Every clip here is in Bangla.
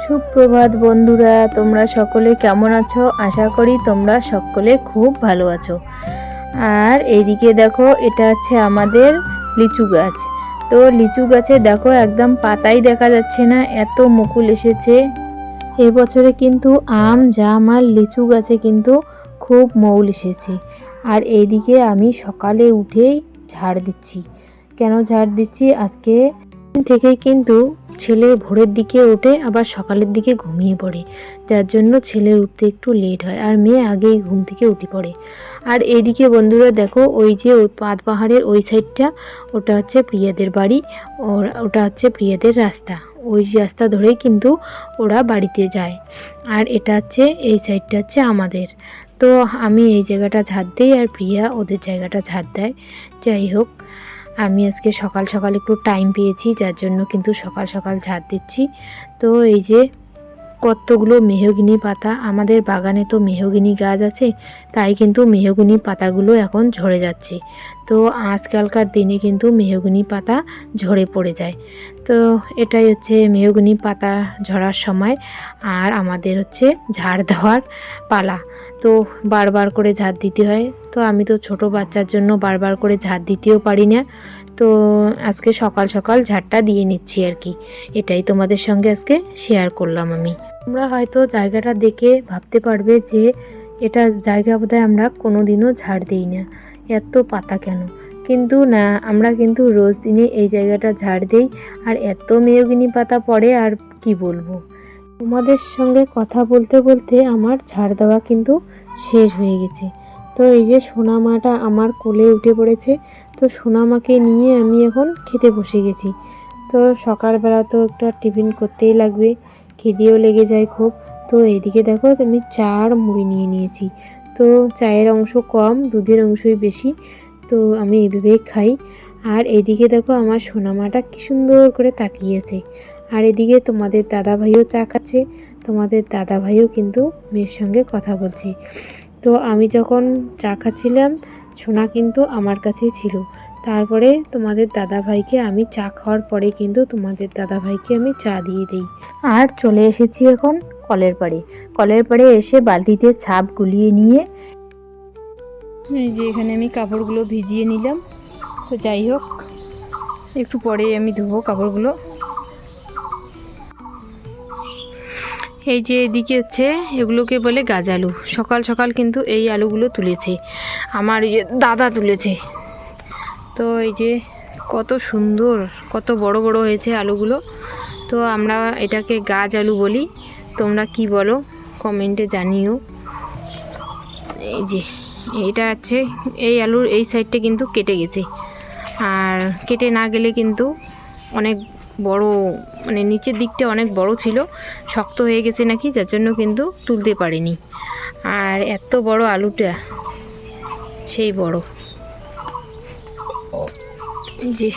সুপ্রভাত বন্ধুরা, তোমরা সকলে কেমন আছো? আশা করি তোমরা সকলে খুব ভালো আছো। আর এইদিকে দেখো, এটা হচ্ছে আমাদের লিচু গাছ। তো লিচু গাছে দেখো একদম পাতাই দেখা যাচ্ছে না, এত মুকুল এসেছে। এবছরে কিন্তু আম, জাম আর লিচু গাছে কিন্তু খুব মৌল এসেছে। আর এইদিকে আমি সকালে উঠেই ঝাড় দিচ্ছি। কেন ঝাড় দিচ্ছি? আজকে থেকেই কিন্তু ছেলে ভোরের দিকে ওঠে, আবার সকালের দিকে ঘুমিয়ে পড়ে, যার জন্য ছেলের উঠতে একটু লেট হয়, আর মেয়ে আগেই ঘুম থেকে উঠে পড়ে। আর এইদিকে বন্ধুরা দেখো, ওই যে ওই পাঁচ পাহাড়ের ওই সাইডটা, ওটা হচ্ছে প্রিয়াদের বাড়ি, ওটা হচ্ছে প্রিয়াদের রাস্তা। ওই রাস্তা ধরেই কিন্তু ওরা বাড়িতে যায়। আর এটা হচ্ছে এই সাইডটা হচ্ছে আমাদের। তো আমি এই জায়গাটা ঝাড় দিই আর প্রিয়া ওদের জায়গাটা ঝাড় দেয়। যাই হোক, আমি আজকে সকাল সকাল একটু টাইম পেয়েছি, যার জন্য কিন্তু সকাল সকাল ঝাড় দিচ্ছি। তো এই যে কতগুলো মেহগিনি পাতা, আমাদের বাগানে তো মেহগিনি গাছ আছে, তাই কিন্তু মেহগিনি পাতাগুলো এখন ঝরে যাচ্ছে। তো আজকালকার দিনে কিন্তু মেহগিনি পাতা ঝরে পড়ে যায়। তো এটাই হচ্ছে মেহগিনি পাতা ঝরার সময়, আর আমাদের হচ্ছে ঝাড় দেওয়ার পালা। তো বারবার করে ঝাড় দিতে হয়। তো আমি তো ছোট বাচ্চার জন্য বারবার করে ঝাড় দিতেও পারি না। তো আজকে সকাল সকাল ঝাড়টা দিয়ে নিচ্ছি আর কি। এটাই তোমাদের সঙ্গে আজকে শেয়ার করলাম আমি। তোমরা হয়তো জায়গাটা দেখে ভাবতে পারবে যে এটা জায়গা বোধহয় আমরা কোনোদিনও ঝাড় দিই না, এত পাতা কেন? কিন্তু না, আমরা কিন্তু রোজ দিনে এই জায়গাটা ঝাড় দিই, আর এত মেহগিনি পাতা পড়ে আর কি বলবো। তোমাদের সঙ্গে কথা বলতে বলতে আমার ঝাড় দেওয়া কিন্তু শেষ হয়ে গেছে। তো এই যে সোনামাটা আমার কোলে উঠে পড়েছে। তো সোনামাকে নিয়ে আমি এখন খেতে বসে গেছি। তো সকালবেলা তো একটা টিফিন করতেই লাগবে, খিদেও লেগে যায় খুব। তো এইদিকে দেখো, আমি চা আর মুড়ি নিয়ে নিয়েছি। তো চায়ের অংশ কম, দুধের অংশই বেশি। তো আমি এইভাবেই খাই। আর এইদিকে দেখো, আমার সোনামাটা কি সুন্দর করে তাকিয়েছে। আর এদিকে তোমাদের দাদাভাইও চা খাচ্ছে। তোমাদের দাদাভাইও কিন্তু মেয়ের সঙ্গে কথা বলছে। তো আমি যখন চা খাচ্ছিলাম, সোনা কিন্তু আমার কাছেই ছিল। তারপরে তোমাদের দাদাভাইকে আমি চা খাওয়ার পরে কিন্তু তোমাদের দাদাভাইকে আমি চা দিয়ে দিই। আর চলে এসেছি এখন কলের পাড়ে। কলের পাড়ে এসে বালতিতে ছাপ গুলিয়ে নিয়ে এই যে এখানে আমি কাপড়গুলো ভিজিয়ে নিলাম। তো যাই হোক, একটু পরে আমি ধোবো কাপড়গুলো। এই যে এদিকে হচ্ছে এগুলোকে বলে গাছ আলু। সকাল সকাল কিন্তু এই আলুগুলো তুলেছে আমার এই যে দাদা তুলেছে। তো এই যে কত সুন্দর, কত বড় বড় হয়েছে আলুগুলো। তো আমরা এটাকে গাছ আলু বলি, তোমরা কি বলো কমেন্টে জানিও। এই যে এইটা আছে, এই আলুর এই সাইডটা কিন্তু কেটে গেছে, আর কেটে না গেলে কিন্তু অনেক বড়, মানে নিচের দিকটা অনেক বড় ছিল, শক্ত হয়ে গেছে নাকি, যার জন্য কিন্তু তুলতে পারিনি। আর এত বড় আলুটা, সেই বড়। যে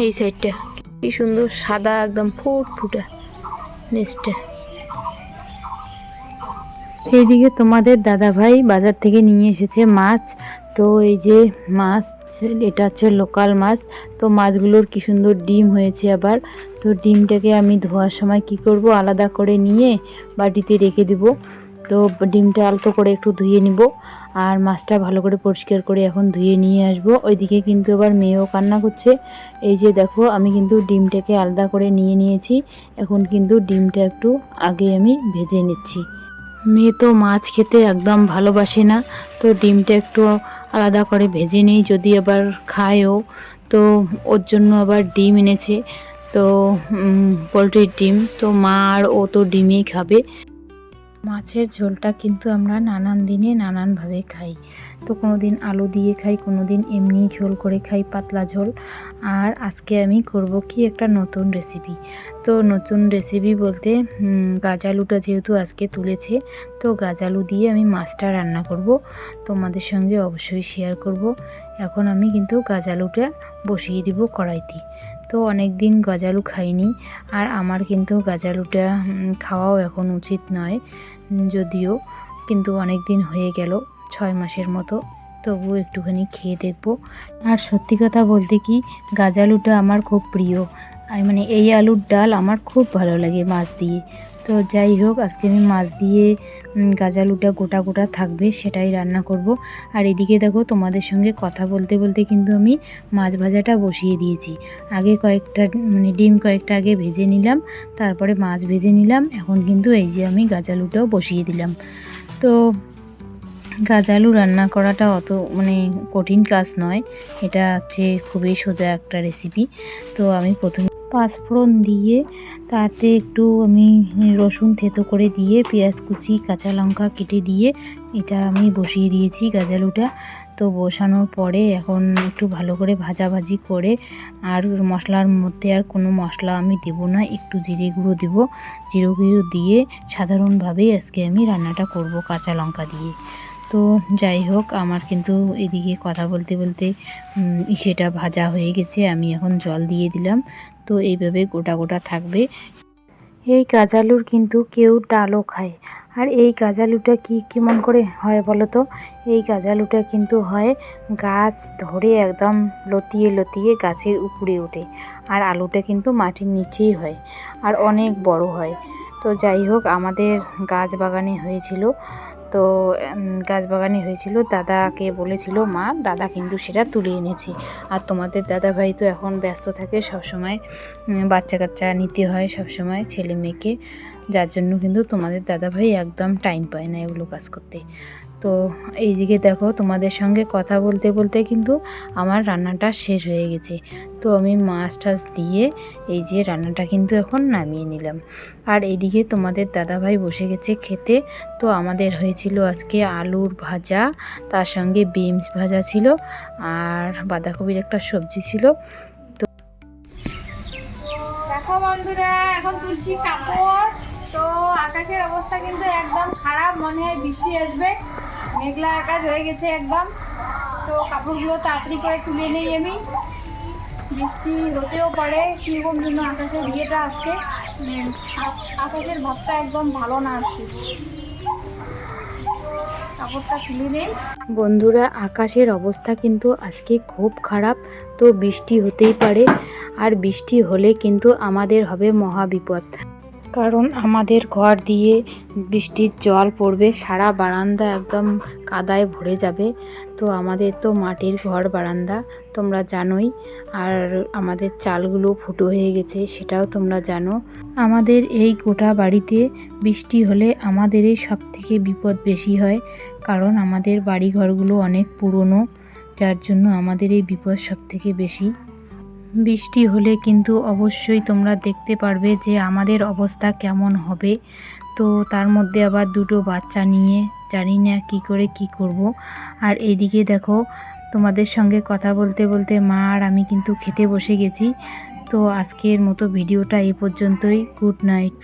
এই সাইডটা কি সুন্দর সাদা, একদম ফুটফুটা নিচটা। এইদিকে তোমাদের দাদাভাই বাজার থেকে নিয়ে এসেছে মাছ। তো এই যে মাছ, এটা হচ্ছে লোকাল মাছ। তো মাছগুলোর কি সুন্দর ডিম হয়েছে আবার। তো ডিমটাকে আমি ধোয়ার সময় কি করব, আলাদা করে নিয়ে বাটিতে রেখে দেব। তো ডিমটা আলতো করে একটু ধুয়ে নিব, আর মাছটা ভালো করে পরিষ্কার করে এখন ধুয়ে নিয়ে আসব। ওইদিকে কিন্তু আবার মেয়েও কান্না করছে। এই যে দেখো, আমি কিন্তু ডিমটাকে আলাদা করে নিয়ে নিয়েছি। এখন কিন্তু ডিমটা একটু আগে আমি ভেজে নিচ্ছি। মেয়ে তো মাছ খেতে একদম ভালোবাসে না, তো ডিমটা একটু আলাদা করে ভেজে নিই, যদি আবার খায়ও। তো ওর জন্য আবার ডিম এনেছে, তো পোলট্রির ডিম। তো মা আর ও তো ডিমই খাবে। মাছের ঝোলটা কিন্তু আমরা নানান দিনে নানানভাবে খাই। তো কোনো দিন আলু দিয়ে খাই, কোনো দিন এমনি ঝোল করে খাই, পাতলা ঝোল। আর আজকে আমি করব কি একটা নতুন রেসিপি। তো নতুন রেসিপি বলতে গাজ আলুটা যেহেতু আজকে তুলেছে, তো গাজ আলু দিয়ে আমি মাছটা রান্না করব, তোমাদের সঙ্গে অবশ্যই শেয়ার করব। এখন আমি কিন্তু গাজ আলুটা বসিয়ে দিব কড়াইতে। তো অনেক দিন গাজালু খাইনি, আর আমার কিন্তু গাজালুটা খাওয়াও এখন উচিত নয়, যদিও কিন্তু অনেক দিন হয়ে গেল, 6 মাসের মতো, তবুও একটুখানি খেয়ে দেখব। আর সত্যি কথা বলতে কি, গাজালুটা আমার খুব প্রিয়। মানে এই আলুর ডাল আমার খুব ভালো লাগে মাছ দিয়ে। তো যাই হোক, আজকে আমি মাছ দিয়ে গাজালুটা গোটা গোটা থাকবে সেটাই রান্না করব। আর এদিকে দেখো, তোমাদের সঙ্গে কথা বলতে বলতে কিন্তু আমি মাছ ভাজাটা বসিয়ে দিয়েছি। আগে কয়েকটা ডিম কয়েকটা আগে ভেজে নিলাম, তারপরে মাছ ভেজে নিলাম। এখন কিন্তু এই যে আমি গাজালুটাও বসিয়ে দিলাম। তো গাজালু রান্না করাটা অত কঠিন কাজ নয়, এটা হচ্ছে খুবই সোজা একটা রেসিপি। তো আমি প্রথমে পাঁচফোড়ন দিয়ে তাতে একটু আমি রসুন থেতো করে দিয়ে পেঁয়াজ কুচি কাঁচা লঙ্কা কেটে দিয়ে এটা আমি বসিয়ে দিয়েছি গাজালুটা। তো বসানোর পরে এখন একটু ভালো করে ভাজাভাজি করে, আর মশলার মধ্যে আর কোনো মশলা আমি দেবো না, একটু জিরে গুঁড়ো দেবো। জিরে গুঁড়ো দিয়ে সাধারণভাবেই আজকে আমি রান্নাটা করব কাঁচা লঙ্কা দিয়ে। তো যাই হোক, আমার কিন্তু এদিকে কথা বলতে বলতে সেটা ভাজা হয়ে গেছে। আমি এখন জল দিয়ে দিলাম। তো এইভাবে গোটা গোটা থাকবে। এই গাজালুর কিন্তু কেউ ডালও খায়। আর এই গাজালুটা কেমন করে হয় বলো তো? এই গাজালুটা কিন্তু হয় গাছ ধরে একদম লতিয়ে লতিয়ে গাছের উপরে ওঠে, আর আলুটা কিন্তু মাটির নিচেই হয়, আর অনেক বড় হয়। তো যাই হোক, আমাদের গাছ বাগানে হয়েছিল। তো দাদাকে বলেছিল মা, দাদা কিন্তু সেটা তুলে এনেছে। আর তোমাদের দাদা ভাই তো এখন ব্যস্ত থাকে সবসময়, বাচ্চা কাচ্চা নিতে হয় সবসময় ছেলে মেয়েকে, যার জন্য কিন্তু তোমাদের দাদা ভাই একদম টাইম পায় না এগুলো কাজ করতে। তো এইদিকে দেখো, তোমাদের সঙ্গে কথা বলতে বলতে কিন্তু আমার রান্নাটা শেষ হয়ে গেছে। তো আমি মাছ টাছ দিয়ে এই যে রান্নাটা কিন্তু এখন নামিয়ে নিলাম। আর এইদিকে তোমাদের দাদাভাই বসে গেছে খেতে। তো আমাদের হয়েছিল আজকে আলুর ভাজা, তার সঙ্গে বিনস ভাজা ছিল, আর বাঁধাকপির একটা সবজি ছিল। তো দেখো বন্ধুরা, এখন তুলছি কাপড়। তো আকাশের অবস্থা কিন্তু একদম খারাপ, মনে হয় বৃষ্টি আসবে, মেঘলা আকাশ হয়ে গেছে একদম। তো কাপড়গুলো তাড়াতাড়ি করে তুলে নেই আমি, বৃষ্টি হতেও পারে, কীরকম জন্য আকাশের ইয়েটা আসছে, আকাশের ভাবটা একদম ভালো না আসছে। কাপড়টা তুলে নেই। বন্ধুরা, আকাশের অবস্থা কিন্তু আজকে খুব খারাপ। তো বৃষ্টি হতেই পারে, আর বৃষ্টি হলে কিন্তু আমাদের হবে মহা বিপদ। কারণ আমাদের ঘর দিয়ে বৃষ্টির জল পড়বে, সারা বারান্দা একদম কাদায় ভরে যাবে। তো আমাদের তো মাটির ঘর বারান্দা, তোমরা জানোই। আর আমাদের চালগুলো ফুটো হয়ে গেছে, সেটাও তোমরা জানো। আমাদের এই গোটা বাড়িতে বৃষ্টি হলে আমাদেরই সব থেকে বিপদ বেশি হয়, কারণ আমাদের বাড়ি ঘরগুলো অনেক পুরনো, যার জন্য আমাদের এই বিপদ সব থেকে বেশি। বৃষ্টি হলে কিন্তু অবশ্যই তোমরা দেখতে পারবে যে আমাদের অবস্থা কেমন হবে। তো তার মধ্যে আবার দুটো বাচ্চা নিয়ে জানি না কী করে কি করব। আর এইদিকে দেখো, তোমাদের সঙ্গে কথা বলতে বলতে মা আর আমি কিন্তু খেতে বসে গেছি। তো আজকের মতো ভিডিওটা এই পর্যন্তই। Good night.